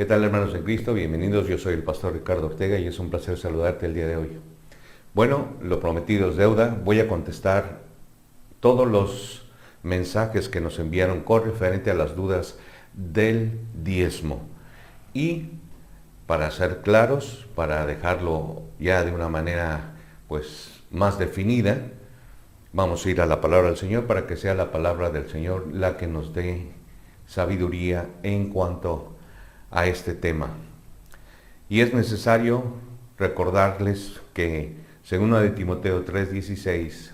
¿Qué tal, hermanos en Cristo? Bienvenidos, yo soy el pastor Ricardo Ortega y es un placer saludarte el día de hoy. Bueno, lo prometido es deuda. Voy a contestar todos los mensajes que nos enviaron con referente a las dudas del diezmo. Y para ser claros, para dejarlo ya de una manera más definida, vamos a ir a la palabra del Señor para que sea la palabra del Señor la que nos dé sabiduría en cuanto a este tema. Y es necesario recordarles que según de Timoteo 3:16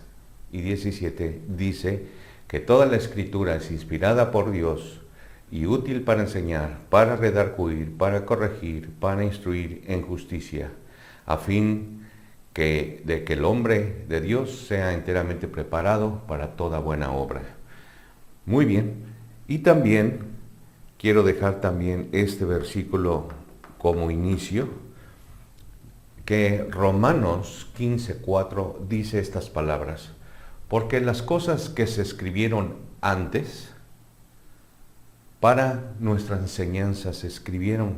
y 17 dice que toda la escritura es inspirada por Dios y útil para enseñar, para redarguir, para corregir, para instruir en justicia, a fin de que el hombre de Dios sea enteramente preparado para toda buena obra. Muy bien, y también quiero dejar también este versículo como inicio, que Romanos 15:4 dice estas palabras: porque las cosas que se escribieron antes, para nuestra enseñanza se escribieron,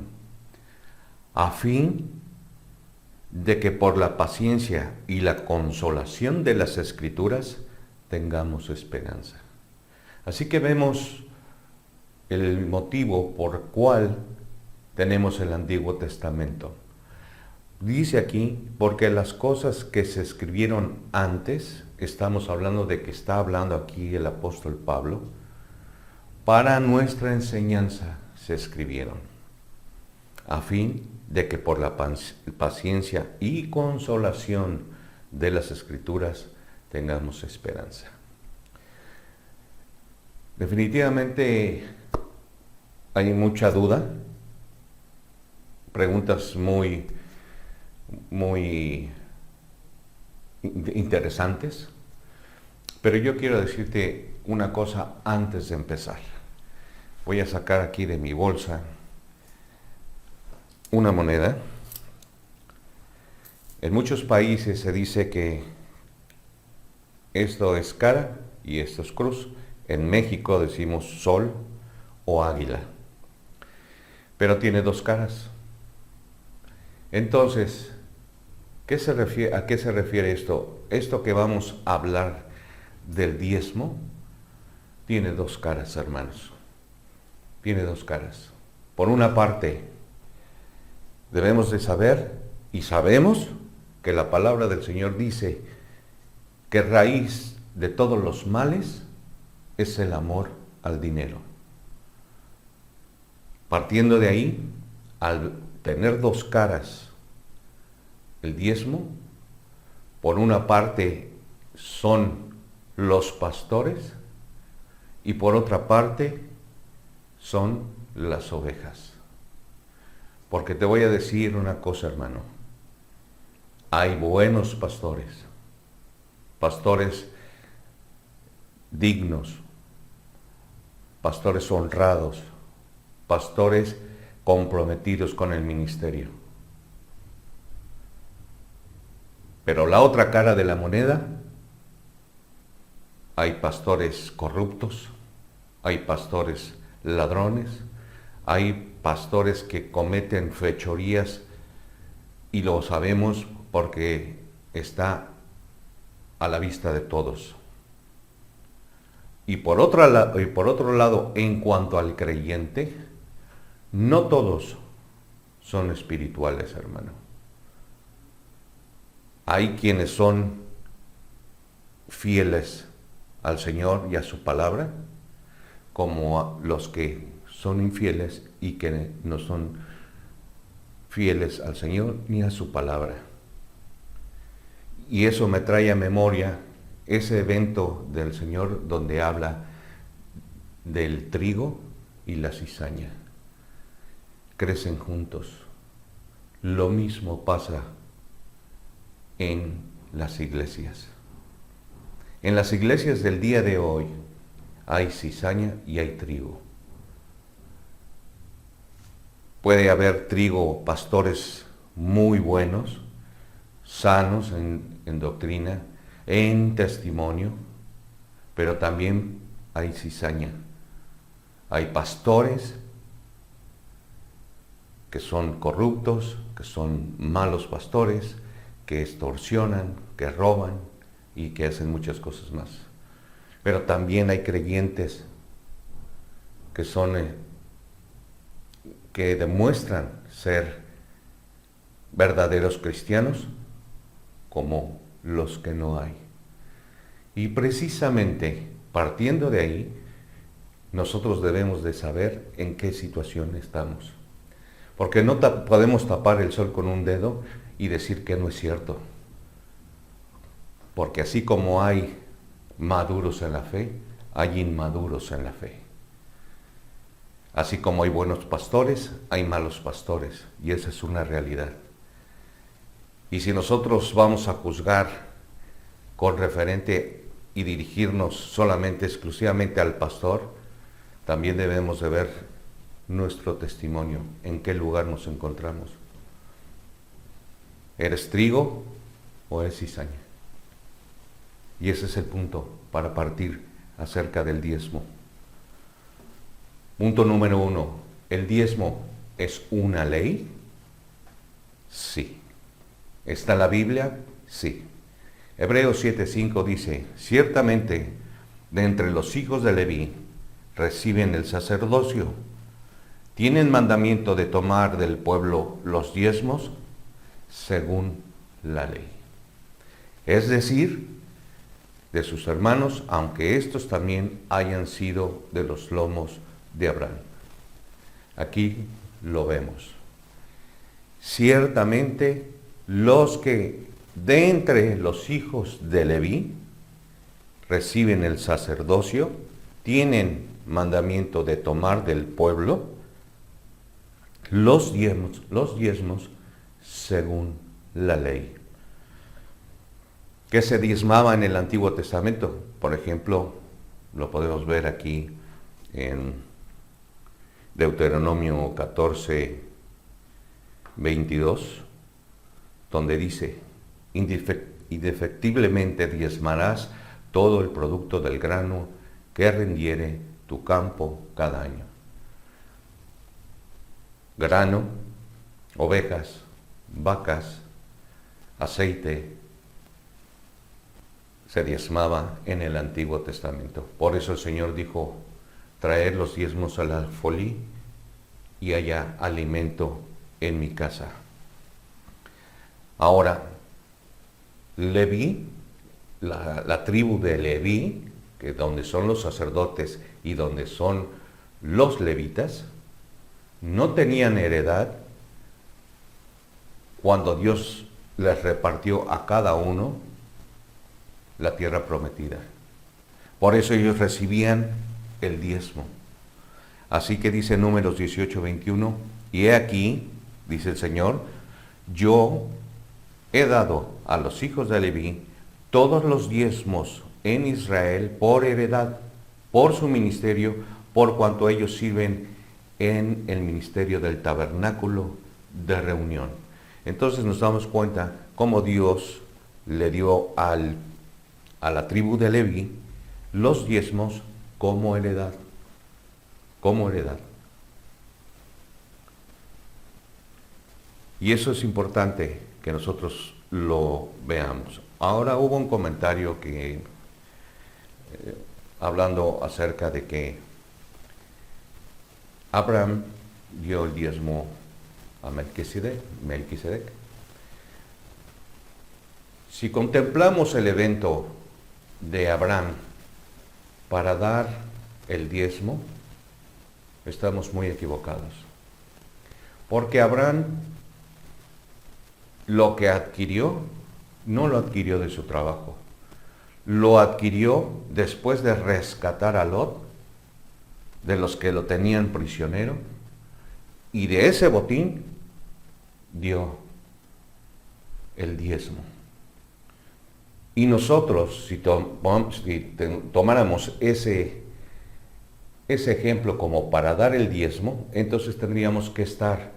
a fin de que por la paciencia y la consolación de las Escrituras tengamos esperanza. Así que vemos el motivo por cual tenemos el Antiguo Testamento. Dice aquí, porque las cosas que se escribieron antes, estamos hablando de que está hablando aquí el apóstol Pablo, para nuestra enseñanza se escribieron, a fin de que por la paciencia y consolación de las Escrituras tengamos esperanza. Definitivamente hay mucha duda, preguntas muy interesantes, pero yo quiero decirte una cosa antes de empezar. Voy a sacar aquí de mi bolsa una moneda. En muchos países se dice que esto es cara y esto es cruz. En México decimos sol o águila, pero tiene dos caras. Entonces, ¿a qué se refiere esto? Esto que vamos a hablar del diezmo tiene dos caras, hermanos. Tiene dos caras. Por una parte, debemos de saber, y sabemos, que la palabra del Señor dice que raíz de todos los males es el amor al dinero. Partiendo de ahí, al tener dos caras, el diezmo, por una parte son los pastores y por otra parte son las ovejas. Porque te voy a decir una cosa, hermano, hay buenos pastores, pastores dignos, pastores honrados, pastores comprometidos con el ministerio. Pero la otra cara de la moneda, hay pastores corruptos, hay pastores ladrones, hay pastores que cometen fechorías y lo sabemos porque está a la vista de todos. Y por otro lado, en cuanto al creyente, no todos son espirituales, hermano. Hay quienes son fieles al Señor y a su palabra, como los que son infieles y que no son fieles al Señor ni a su palabra. Y eso me trae a memoria ese evento del Señor donde habla del trigo y la cizaña. Crecen juntos. Lo mismo pasa en las iglesias. En las iglesias del día de hoy hay cizaña y hay trigo. Puede haber trigo, pastores muy buenos, sanos en doctrina, en testimonio, pero también hay cizaña. Hay pastores que son corruptos, que son malos pastores, que extorsionan, que roban y que hacen muchas cosas más. Pero también hay creyentes que son, que demuestran ser verdaderos cristianos, como los que no hay. Y precisamente partiendo de ahí, nosotros debemos de saber en qué situación estamos. Porque no podemos tapar el sol con un dedo y decir que no es cierto. Porque así como hay maduros en la fe, hay inmaduros en la fe. Así como hay buenos pastores, hay malos pastores. Y esa es una realidad. Y si nosotros vamos a juzgar con referente y dirigirnos solamente, exclusivamente al pastor, también debemos de ver nuestro testimonio, en qué lugar nos encontramos. ¿Eres trigo o eres cizaña? Y ese es el punto para partir acerca del diezmo. Punto número 1, ¿el diezmo es una ley? Sí. ¿Está en la Biblia? Sí. Hebreos 7:5 dice, ciertamente de entre los hijos de Leví reciben el sacerdocio, tienen mandamiento de tomar del pueblo los diezmos según la ley. Es decir, de sus hermanos, aunque estos también hayan sido de los lomos de Abraham. Aquí lo vemos. Ciertamente los que de entre los hijos de Leví reciben el sacerdocio, tienen mandamiento de tomar del pueblo los diezmos según la ley. ¿Qué se diezmaba en el Antiguo Testamento? Por ejemplo, lo podemos ver aquí en Deuteronomio 14:22, donde dice, indefectiblemente diezmarás todo el producto del grano que rindiere tu campo cada año. Grano, ovejas, vacas, aceite, se diezmaba en el Antiguo Testamento. Por eso el Señor dijo, traer los diezmos al alfolí y haya alimento en mi casa. Ahora, Leví, la tribu de Leví, que donde son los sacerdotes y donde son los levitas, no tenían heredad cuando Dios les repartió a cada uno la tierra prometida. Por eso ellos recibían el diezmo. Así que dice Números 18:21, y he aquí, dice el Señor, yo he dado a los hijos de Leví todos los diezmos en Israel por heredad, por su ministerio, por cuanto ellos sirven en el ministerio del tabernáculo de reunión. Entonces nos damos cuenta cómo Dios le dio a la tribu de Leví los diezmos como heredad. Como heredad. Y eso es importante que nosotros lo veamos. Ahora hubo un comentario que, hablando acerca de que Abraham dio el diezmo a Melquisedec. Si contemplamos el evento de Abraham para dar el diezmo, estamos muy equivocados. Porque Abraham lo que adquirió, no lo adquirió de su trabajo. Lo adquirió después de rescatar a Lot, de los que lo tenían prisionero, y de ese botín dio el diezmo. Y nosotros, si tomáramos ese ejemplo como para dar el diezmo, entonces tendríamos que estar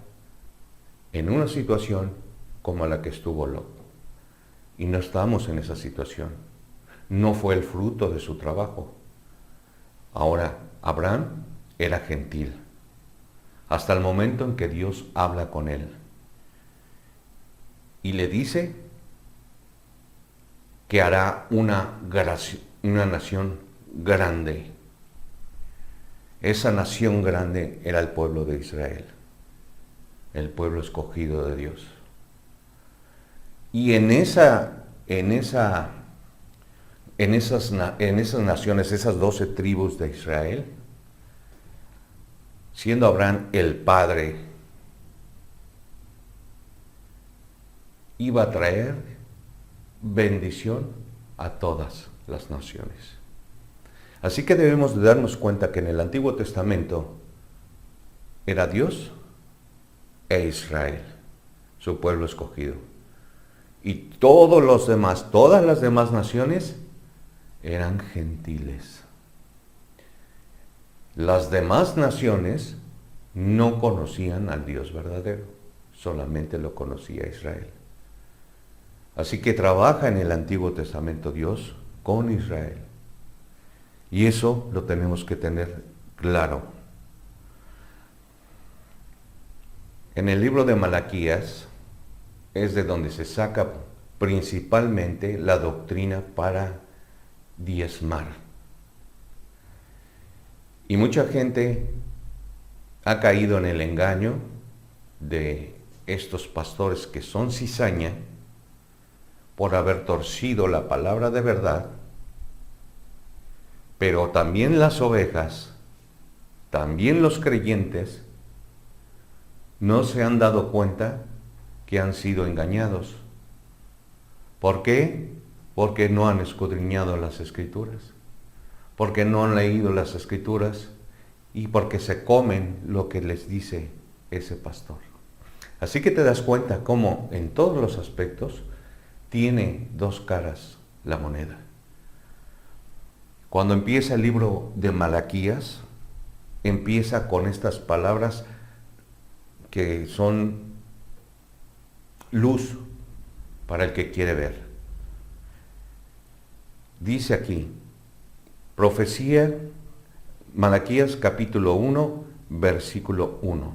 en una situación como la que estuvo Lot. Y no estamos en esa situación. No fue el fruto de su trabajo. Ahora, Abraham era gentil. hasta el momento en que Dios habla con él y le dice que hará una nación grande. Esa nación grande era el pueblo de Israel, el pueblo escogido de Dios. Y en esas naciones, esas 12 tribus de Israel, siendo Abraham el padre, iba a traer bendición a todas las naciones. Así que debemos de darnos cuenta que en el Antiguo Testamento era Dios e Israel, su pueblo escogido. Y todos los demás, todas las demás naciones eran gentiles. Las demás naciones no conocían al Dios verdadero, solamente lo conocía Israel. Así que trabaja en el Antiguo Testamento Dios con Israel. Y eso lo tenemos que tener claro. En el libro de Malaquías es de donde se saca principalmente la doctrina para diezmar. Y mucha gente ha caído en el engaño de estos pastores que son cizaña por haber torcido la palabra de verdad, pero también las ovejas, también los creyentes, no se han dado cuenta que han sido engañados. ¿Por qué? Porque no han escudriñado las Escrituras, porque no han leído las Escrituras y porque se comen lo que les dice ese pastor. Así que te das cuenta cómo en todos los aspectos tiene dos caras la moneda. Cuando empieza el libro de Malaquías, empieza con estas palabras que son luz para el que quiere ver. Dice aquí, profecía, Malaquías capítulo 1, versículo 1.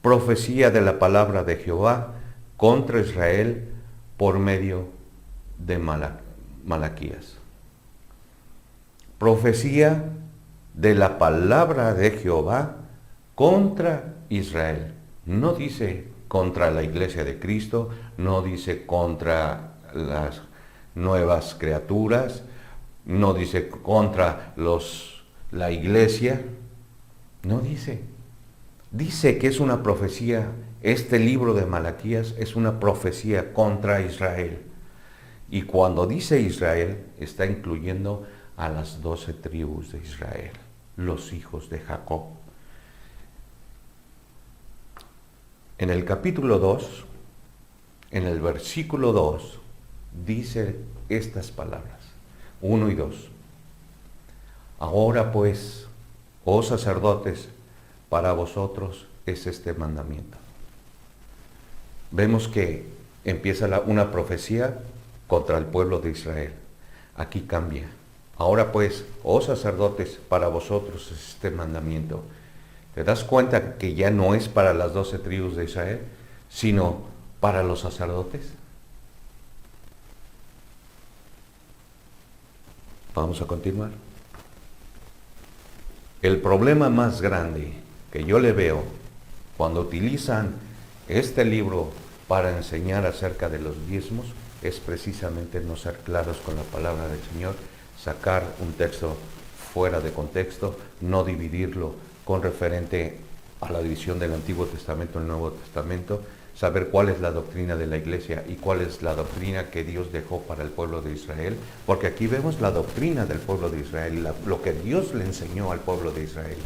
Profecía de la palabra de Jehová contra Israel por medio de Malaquías. Profecía de la palabra de Jehová contra Israel. No dice contra la iglesia de Cristo, no dice contra las nuevas criaturas, no dice contra la iglesia, no dice. Dice que es una profecía, este libro de Malaquías es una profecía contra Israel. Y cuando dice Israel, está incluyendo a las 12 tribus de Israel, los hijos de Jacob. En el capítulo 2, en el versículo 2, dice estas palabras, 1 y 2. Ahora pues, oh sacerdotes, para vosotros es este mandamiento. Vemos que empieza una profecía contra el pueblo de Israel. Aquí cambia. Ahora pues, oh sacerdotes, para vosotros es este mandamiento. ¿Te das cuenta que ya no es para las 12 tribus de Israel, sino para los sacerdotes? Vamos a continuar. El problema más grande que yo le veo cuando utilizan este libro para enseñar acerca de los diezmos es precisamente no ser claros con la palabra del Señor, sacar un texto fuera de contexto, no dividirlo con referente a la división del Antiguo Testamento y el Nuevo Testamento, saber cuál es la doctrina de la iglesia y cuál es la doctrina que Dios dejó para el pueblo de Israel, porque aquí vemos la doctrina del pueblo de Israel, lo que Dios le enseñó al pueblo de Israel.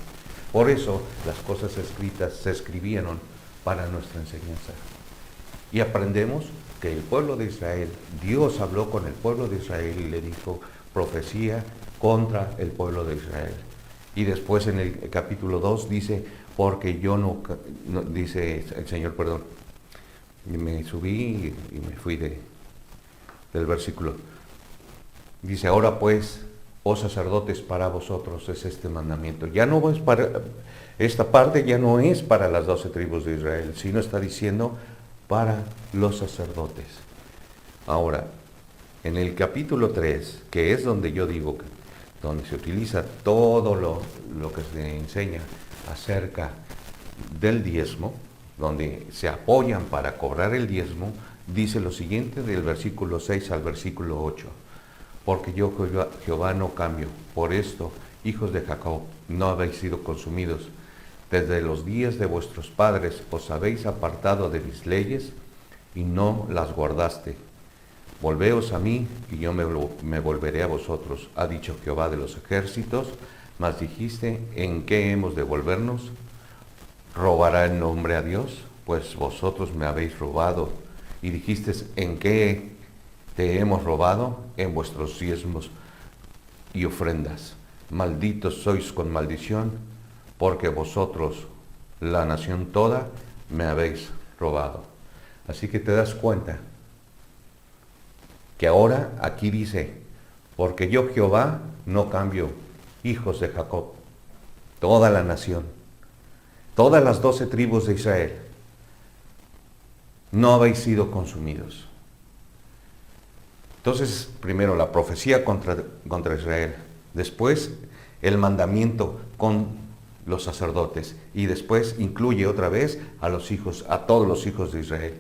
Por eso las cosas escritas se escribieron para nuestra enseñanza. Y aprendemos que el pueblo de Israel, Dios habló con el pueblo de Israel y le dijo profecía contra el pueblo de Israel. Y después en el capítulo 2 dice, porque yo no dice el Señor, perdón, me subí y me fui del versículo. Dice, ahora pues, oh sacerdotes, para vosotros es este mandamiento. Ya no es para, esta parte ya no es para las 12 tribus de Israel, sino está diciendo para los sacerdotes. Ahora, en el capítulo 3, que es donde yo digo, donde se utiliza todo lo que se enseña acerca del diezmo, donde se apoyan para cobrar el diezmo, dice lo siguiente del versículo 6 al versículo 8. Porque yo, Jehová, no cambio. Por esto, hijos de Jacob, no habéis sido consumidos. Desde los días de vuestros padres os habéis apartado de mis leyes y no las guardaste. Volveos a mí y yo me volveré a vosotros, ha dicho Jehová de los ejércitos. Mas dijiste, ¿en qué hemos de volvernos? ¿Robará el nombre a Dios? Pues vosotros me habéis robado. Y dijiste, ¿en qué te hemos robado? En vuestros diezmos y ofrendas. Malditos sois con maldición, porque vosotros, la nación toda, me habéis robado. Así que te das cuenta que ahora aquí dice, porque yo Jehová no cambio, hijos de Jacob, toda la nación, todas las 12 tribus de Israel, no habéis sido consumidos. Entonces, primero la profecía contra Israel, después el mandamiento con los sacerdotes y después incluye otra vez a todos los hijos de Israel.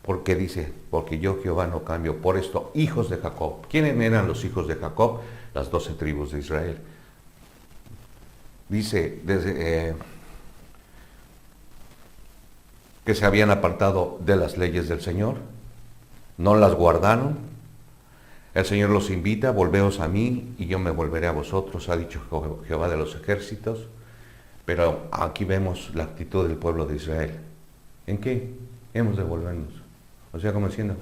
Porque dice, porque yo Jehová no cambio. Por esto, hijos de Jacob. ¿Quiénes eran los hijos de Jacob? Las 12 tribus de Israel. Dice que se habían apartado de las leyes del Señor, no las guardaron. El Señor los invita, volveos a mí y yo me volveré a vosotros, ha dicho Jehová de los ejércitos. Pero aquí vemos la actitud del pueblo de Israel. ¿En qué hemos de volvernos? O sea, como diciendo,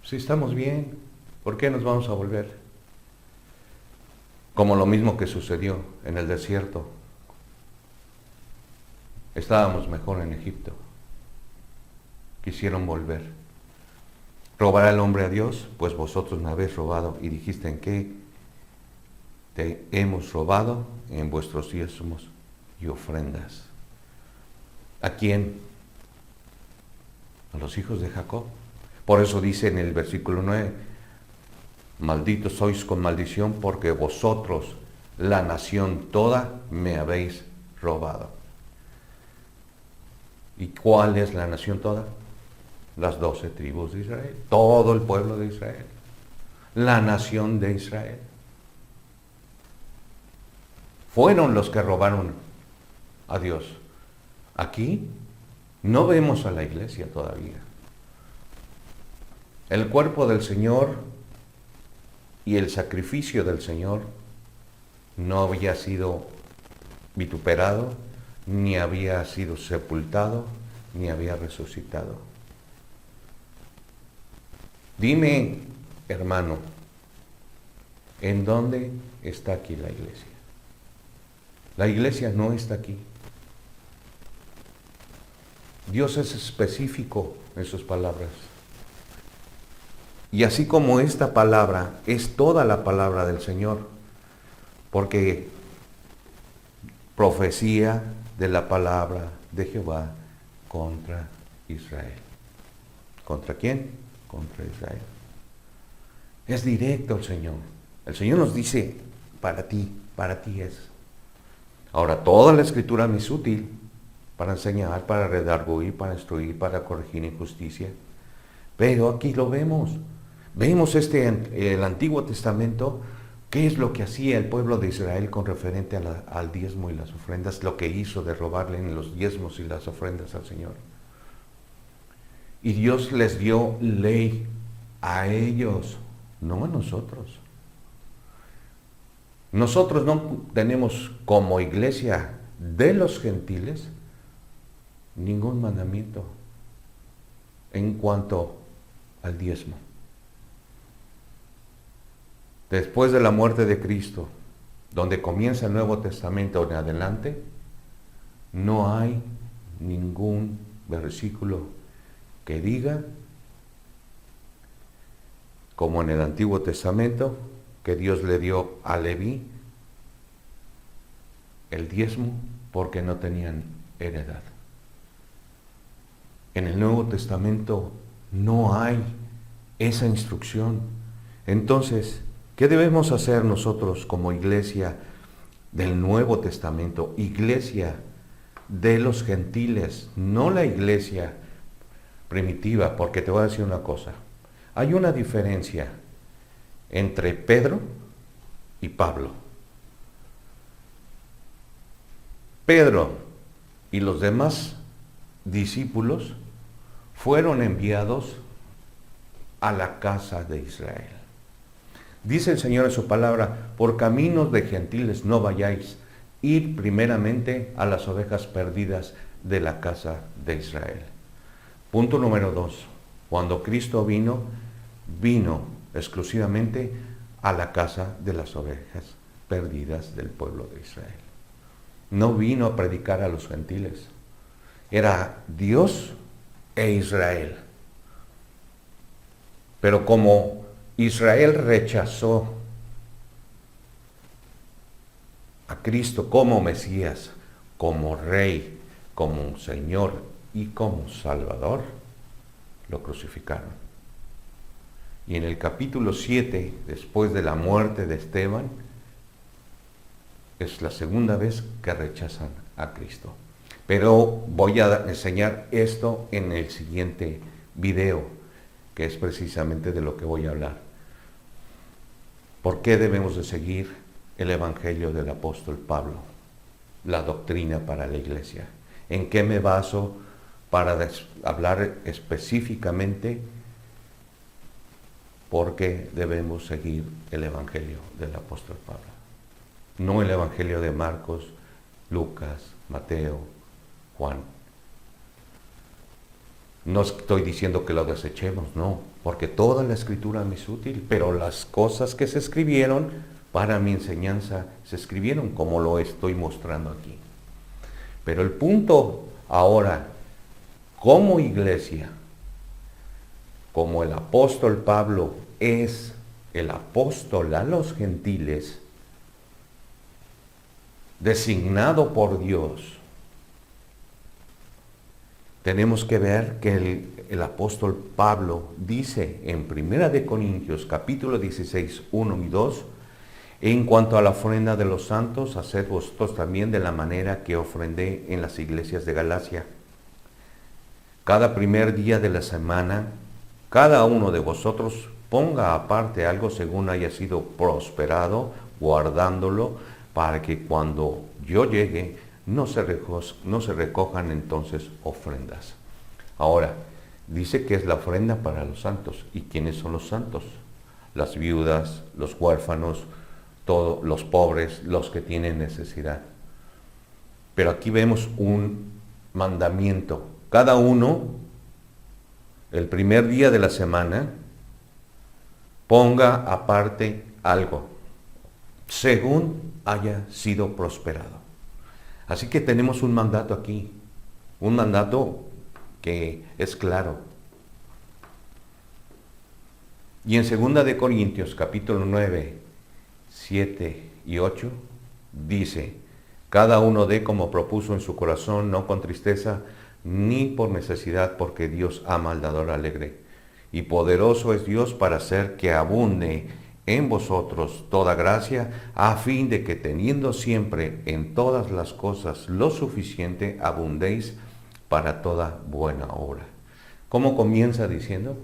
si estamos bien, ¿por qué nos vamos a volver? Como lo mismo que sucedió en el desierto. Estábamos mejor en Egipto. Quisieron volver. ¿Robará el hombre a Dios? Pues vosotros me habéis robado. Y dijiste, ¿en qué te hemos robado? En vuestros diezmos y ofrendas. ¿A quién? A los hijos de Jacob. Por eso dice en el versículo 9, malditos sois con maldición porque vosotros, la nación toda, me habéis robado. ¿Y cuál es la nación toda? Las 12 tribus de Israel, todo el pueblo de Israel, la nación de Israel. Fueron los que robaron a Dios. Aquí no vemos a la iglesia todavía. El cuerpo del Señor y el sacrificio del Señor no había sido vituperado, ni había sido sepultado, ni había resucitado. Dime, hermano, ¿en dónde está aquí la iglesia? La iglesia no está aquí. Dios es específico en sus palabras. Y así como esta palabra es toda la palabra del Señor, porque profecía de la palabra de Jehová contra Israel. ¿Contra quién? Contra Israel. Es directo el Señor. El Señor nos dice, para ti es. Ahora, toda la Escritura me es útil para enseñar, para redarguir, para instruir, para corregir injusticia. Pero aquí lo vemos. Vemos el Antiguo Testamento, qué es lo que hacía el pueblo de Israel con referente al diezmo y las ofrendas, lo que hizo de robarle en los diezmos y las ofrendas al Señor. Y Dios les dio ley a ellos, no a nosotros. Nosotros no tenemos como iglesia de los gentiles ningún mandamiento en cuanto al diezmo. Después de la muerte de Cristo, donde comienza el Nuevo Testamento en adelante, no hay ningún versículo que diga, como en el Antiguo Testamento, que Dios le dio a Leví el diezmo porque no tenían heredad. En el Nuevo Testamento no hay esa instrucción. Entonces, ¿qué debemos hacer nosotros como iglesia del Nuevo Testamento? Iglesia de los gentiles, no la iglesia primitiva, porque te voy a decir una cosa. Hay una diferencia entre Pedro y Pablo. Pedro y los demás discípulos fueron enviados a la casa de Israel. Dice el Señor en su palabra, por caminos de gentiles no vayáis, id primeramente a las ovejas perdidas de la casa de Israel. Punto número 2. Cuando Cristo vino exclusivamente a la casa de las ovejas perdidas del pueblo de Israel. No vino a predicar a los gentiles. Era Dios e Israel. Pero como Israel rechazó a Cristo como Mesías, como Rey, como Señor y como Salvador, lo crucificaron. Y en el capítulo 7, después de la muerte de Esteban, es la segunda vez que rechazan a Cristo. Pero voy a enseñar esto en el siguiente video, que es precisamente de lo que voy a hablar. ¿Por qué debemos de seguir el Evangelio del apóstol Pablo? La doctrina para la iglesia. ¿En qué me baso para hablar específicamente por qué debemos seguir el Evangelio del apóstol Pablo? No el Evangelio de Marcos, Lucas, Mateo, Juan. No estoy diciendo que lo desechemos, no, porque toda la escritura me es útil, pero las cosas que se escribieron para mi enseñanza se escribieron como lo estoy mostrando aquí. Pero el punto ahora, como iglesia, como el apóstol Pablo es el apóstol a los gentiles, designado por Dios, tenemos que ver que el apóstol Pablo dice en 1 Corintios capítulo 16, 1 y 2, en cuanto a la ofrenda de los santos, haced vosotros también de la manera que ofrendé en las iglesias de Galacia. Cada primer día de la semana, cada uno de vosotros ponga aparte algo según haya sido prosperado, guardándolo, para que cuando yo llegue no se recojan entonces ofrendas. Ahora, dice que es la ofrenda para los santos. ¿Y quiénes son los santos? Las viudas, los huérfanos, todos los pobres, los que tienen necesidad. Pero aquí vemos un mandamiento. Cada uno, el primer día de la semana, ponga aparte algo, según haya sido prosperado. Así que tenemos un mandato aquí, un mandato que es claro. Y en 2 de Corintios, capítulo 9, 7 y 8, dice, cada uno dé como propuso en su corazón, no con tristeza, ni por necesidad, porque Dios ama al dador alegre. Y poderoso es Dios para hacer que abunde en vosotros toda gracia, a fin de que teniendo siempre en todas las cosas lo suficiente, abundéis para toda buena obra. ¿Cómo comienza diciendo?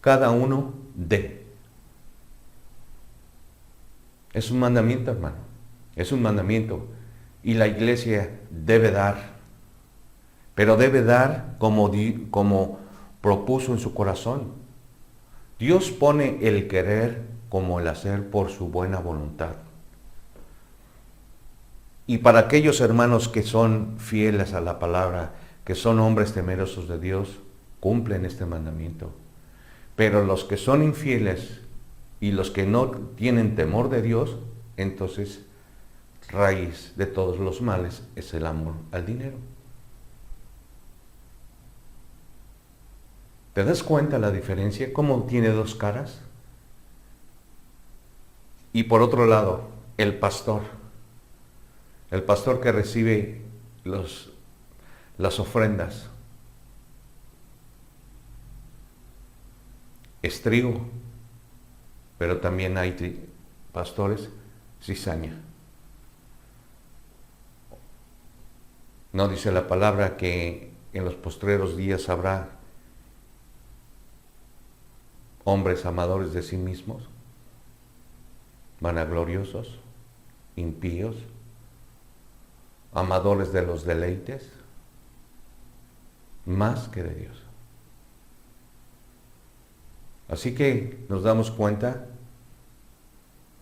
Cada uno dé. Es un mandamiento, hermano. Es un mandamiento. Y la iglesia debe dar. Pero debe dar como propuso en su corazón. Dios pone el querer como el hacer por su buena voluntad. Y para aquellos hermanos que son fieles a la palabra, que son hombres temerosos de Dios, cumplen este mandamiento. Pero los que son infieles y los que no tienen temor de Dios, entonces raíz de todos los males es el amor al dinero. ¿Te das cuenta la diferencia? ¿Cómo tiene dos caras? Y por otro lado, el pastor que recibe las ofrendas, es trigo, pero también hay pastores cizaña. ¿No dice la palabra que en los postreros días habrá hombres amadores de sí mismos, vanagloriosos, impíos, amadores de los deleites, más que de Dios? Así que nos damos cuenta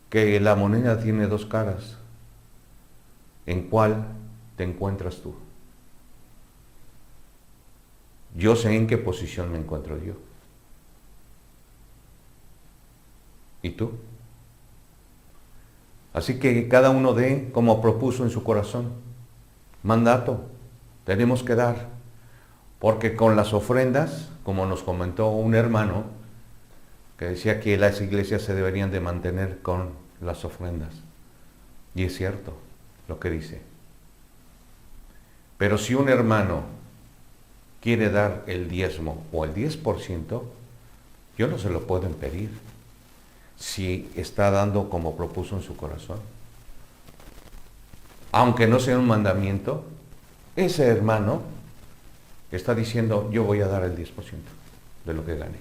que la moneda tiene dos caras. ¿En cuál te encuentras tú? Yo sé en qué posición me encuentro yo. ¿Y tú? Así que cada uno dé como propuso en su corazón. Mandato, tenemos que dar. Porque con las ofrendas, como nos comentó un hermano, que decía que las iglesias se deberían de mantener con las ofrendas. Y es cierto lo que dice. Pero si un hermano quiere dar el diezmo o el 10%, yo no se lo puedo impedir si está dando como propuso en su corazón. Aunque no sea un mandamiento, ese hermano está diciendo, yo voy a dar el 10% de lo que gane,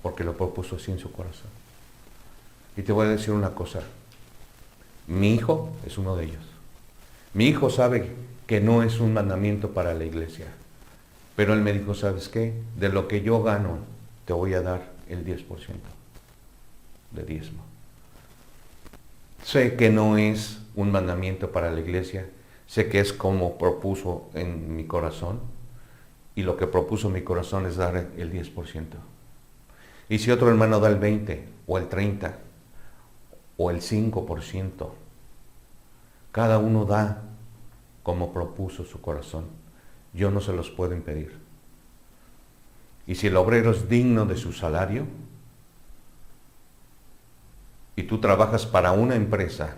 porque lo propuso así en su corazón. Y te voy a decir una cosa, mi hijo es uno de ellos. Mi hijo sabe que no es un mandamiento para la iglesia, pero él me dijo, ¿sabes qué? De lo que yo gano, te voy a dar el 10% de diezmo. Sé que no es un mandamiento para la iglesia, sé que es como propuso en mi corazón, y lo que propuso mi corazón es dar el 10%. Y si otro hermano da el 20, o el 30, o el 5%, cada uno da como propuso su corazón. Yo no se los puedo impedir. Y si el obrero es digno de su salario, y tú trabajas para una empresa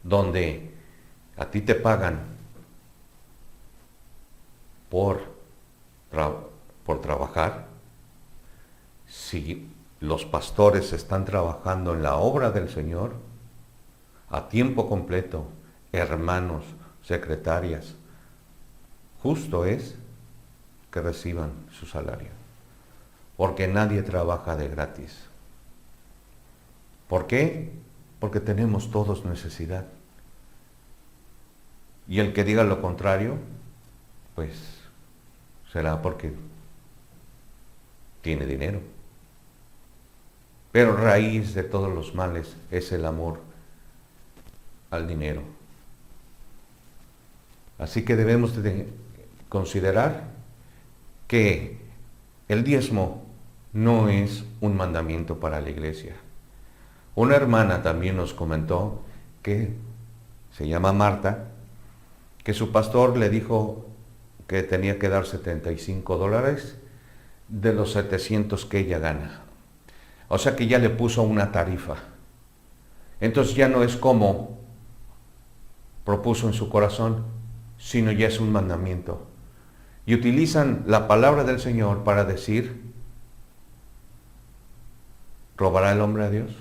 donde a ti te pagan por trabajar, si los pastores están trabajando en la obra del Señor a tiempo completo, hermanos, secretarias, justo es que reciban su salario, porque nadie trabaja de gratis. ¿Por qué? Porque tenemos todos necesidad. Y el que diga lo contrario, pues será porque tiene dinero. Pero raíz de todos los males es el amor al dinero. Así que debemos de considerar que el diezmo no es un mandamiento para la iglesia. Una hermana también nos comentó que se llama Marta, que su pastor le dijo que tenía que dar $75 de los 700 que ella gana. O sea que ya le puso una tarifa. Entonces ya no es como propuso en su corazón, sino ya es un mandamiento. Y utilizan la palabra del Señor para decir, ¿robará el hombre a Dios?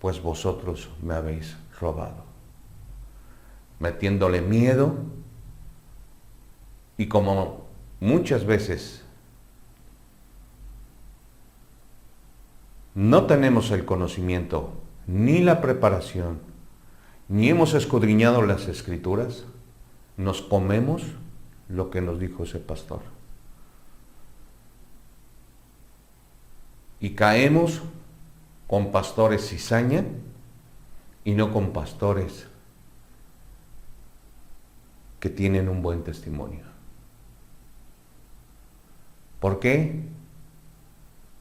Pues vosotros me habéis robado. Metiéndole miedo, y como muchas veces no tenemos el conocimiento, ni la preparación, ni hemos escudriñado las Escrituras, nos comemos lo que nos dijo ese pastor. Y caemos con pastores cizaña y no con pastores que tienen un buen testimonio. ¿Por qué?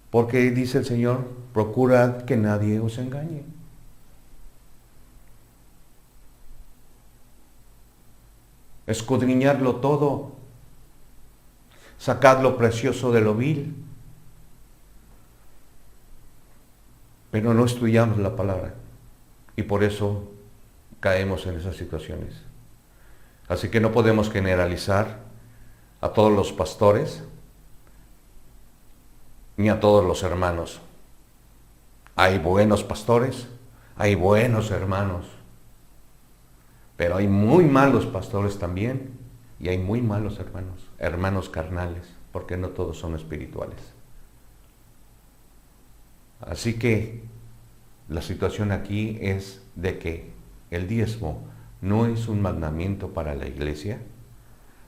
Porque dice el Señor, procurad que nadie os engañe. Escudriñadlo todo, sacad lo precioso de lo vil. pero no estudiamos la palabra y por eso caemos en esas situaciones. Así que no podemos generalizar a todos los pastores ni a todos los hermanos. Hay buenos pastores, hay buenos hermanos, pero hay muy malos pastores también y hay muy malos hermanos, hermanos carnales, porque no todos son espirituales. Así que la situación aquí es de que el diezmo no es un mandamiento para la iglesia,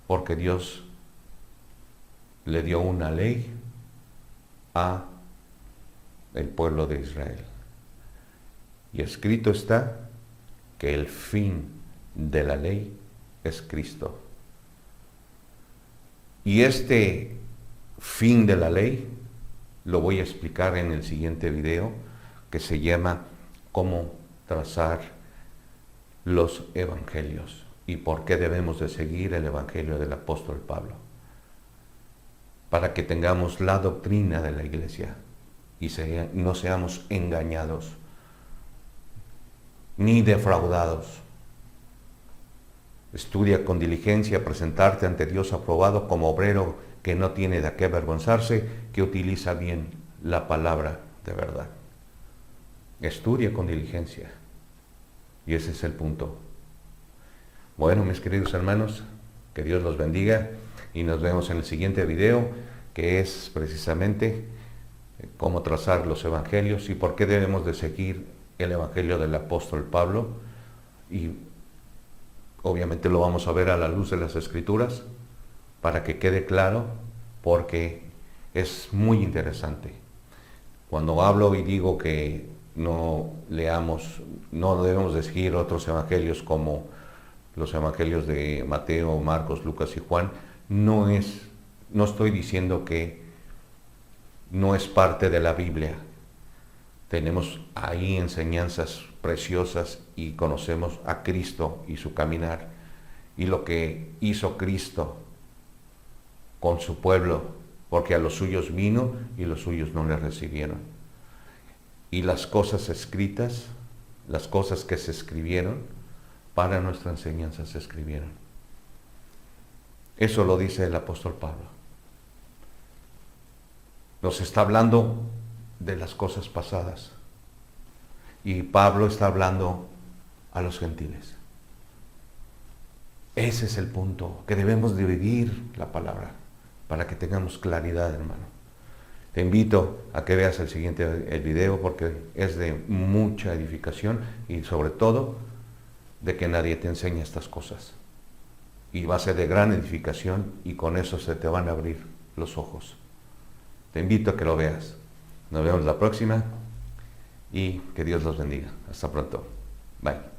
porque Dios le dio una ley a el pueblo de Israel. Y escrito está que el fin de la ley es Cristo. Y este fin de la ley lo voy a explicar en el siguiente video, que se llama Cómo trazar los evangelios y por qué debemos de seguir el evangelio del apóstol Pablo, para que tengamos la doctrina de la iglesia y no seamos engañados ni defraudados. Estudia con diligencia presentarte ante Dios aprobado como obrero que no tiene de qué avergonzarse, que utiliza bien la palabra de verdad. Estudia con diligencia. Y ese es el punto. Bueno, mis queridos hermanos, que Dios los bendiga y nos vemos en el siguiente video, que es precisamente cómo trazar los evangelios y por qué debemos de seguir el evangelio del apóstol Pablo. Y obviamente lo vamos a ver a la luz de las Escrituras para que quede claro, porque es muy interesante. Cuando hablo y digo que no debemos de seguir otros evangelios como los evangelios de Mateo, Marcos, Lucas y Juan, no estoy diciendo que no es parte de la Biblia. Tenemos ahí enseñanzas preciosas y conocemos a Cristo y su caminar y lo que hizo Cristo con su pueblo, porque a los suyos vino y los suyos no le recibieron. Y las cosas escritas, las cosas que se escribieron, para nuestra enseñanza se escribieron. Eso lo dice el apóstol Pablo. Nos está hablando de las cosas pasadas. Y Pablo está hablando a los gentiles. Ese es el punto, que debemos dividir la palabra para que tengamos claridad, hermano. Te invito a que veas el video porque es de mucha edificación y sobre todo de que nadie te enseñe estas cosas. Y va a ser de gran edificación y con eso se te van a abrir los ojos. Te invito a que lo veas. Nos vemos la próxima y que Dios los bendiga. Hasta pronto. Bye.